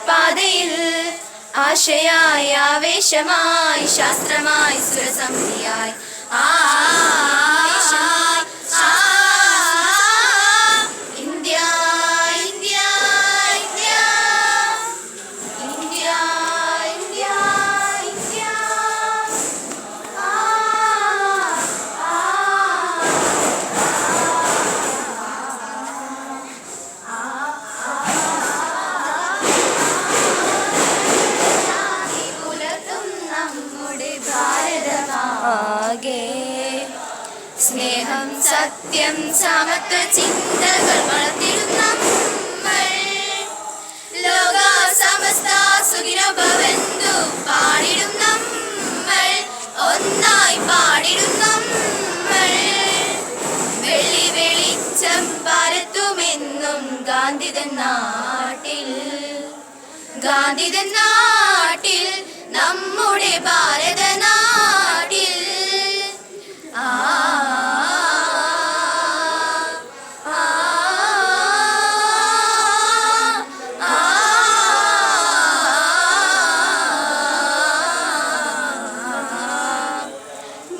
പാതയിൽ ആശയായി ആവേശമായി ശാസ്ത്രമായി സുരസംധിയായി India India India India India India സ്നേഹം സത്യം സമത്വ ചിന്തകൾ വളർത്തിടും നമ്മൾ ലോക സമസ്ത സുഖിനോ ഭവന്തു പാടിടും നമ്മൾ ഒന്നായി പാടിടും നമ്മൾ വെള്ളി വെളിച്ചം പരത്തുമെന്നും ഗാന്ധിതൻ നാട്ടിൽ നമ്മുടെ ഭാരത നാട്ടിൽ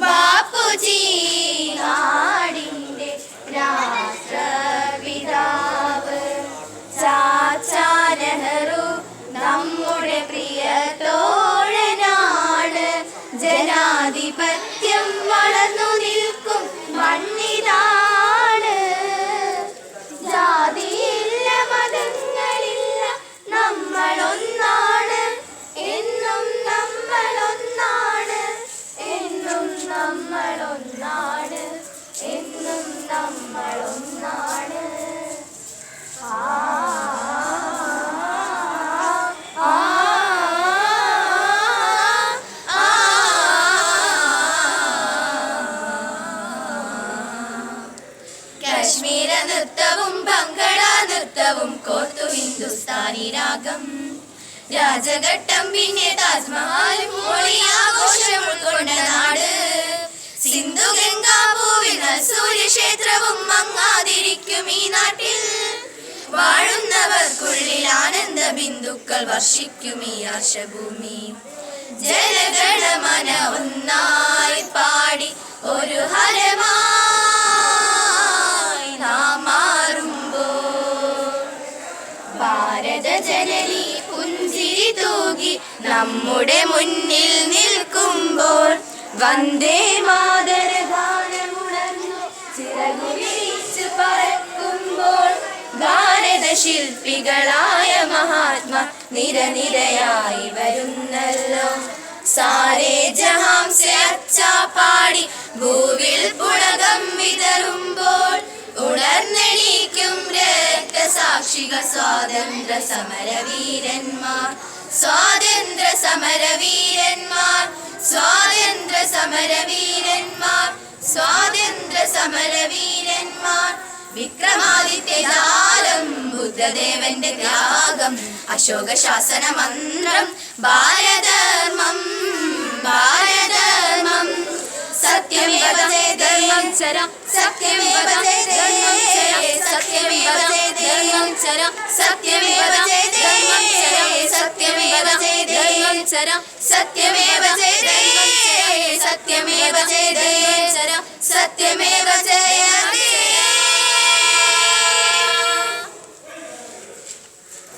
ബാപ്പുജി നാടിന്റെ രാഷ്ട്രപിതാവ് ചാച്ചാ നെഹ്റു നമ്മുടെ പ്രിയ തോഴനാണ് ജനാധിപത്യം വളർന്നു നിൽക്കും മണ്ണിതാണ് ജാതിയില്ല മതങ്ങളില്ല നമ്മളൊന്നാണ് എന്നും നമ്മളൊന്നാണ് എന്നും നമ്മളൊന്നാണ് എന്നും നമ്മളൊന്നാണ് കാശ്മീര നൃത്തവും ബംഗള നൃത്തവും കോർത്തു ഹിന്ദുസ്ഥാനി രാഗം രാജഘട്ടം പിന്നെ താജ്മഹലും ആഘോഷം ഉൾക്കൊണ്ട നാട് സിന്ധു ഗംഗാ പൂവിനാൽ സൂര്യക്ഷേത്രവും മങ്ങാതിരിക്കും ഈ നാട്ടിൽ വാഴുന്നവർക്കുള്ളിൽ ആനന്ദ ബിന്ദുക്കൾ വർഷിക്കും ഈ ആശഭൂമി ജനഗണമന ഒന്നായി പാടി ഒരു ഹരമായി നാം മാറുമ്പോൾ ഭാരത ജനനി പുഞ്ചിരി തൂകി നമ്മുടെ മുന്നിൽ നിൽക്കുമ്പോൾ വന്ദേ മാതര ഗാനമുണർന്നു ചിറകു വിരിച്ചു പറക്കുമ്പോൾ ഭാരത ശില്പികളായ മഹാത്മാ നിരനിരയായി വരുന്നല്ലോ സാരേ ജഹാം സെ അച്ഛാ പാടി ഭൂവിൽ പുളകം വിതറുമ്പോൾ ഉണർന്നെണീക്കും രക്തസാക്ഷികൾ സ്വാതന്ത്ര്യ സമരവീരന്മാർ സ്വാതന്ത്ര്യ സമരവീരന്മാർ സ്വാതന്ത്ര്യ സമരവീരന്മാർ സ്വാതന്ത്ര്യ സമരവീരന്മാർ വിക്രമാദിത്യജാലം ബുദ്ധദേവന്റെ ത്യാഗം അശോക ശാസന മന്ത്രം ഭാരതധർമ്മം ഭാരതധർമ്മം സത്യമേവ ധർമ്മം ചരം സത്യമേവ ധർമ്മം ചരം സത്യമേവ ധർമ്മം ചരം സത്യമേവ ധർമ്മം ചരം സത്യമേവ ധർമ്മം ചരം സത്യമേവ ധർമ്മം ചരം സത്യമേവ ധർമ്മം ചരം സത്യമേവ ജയ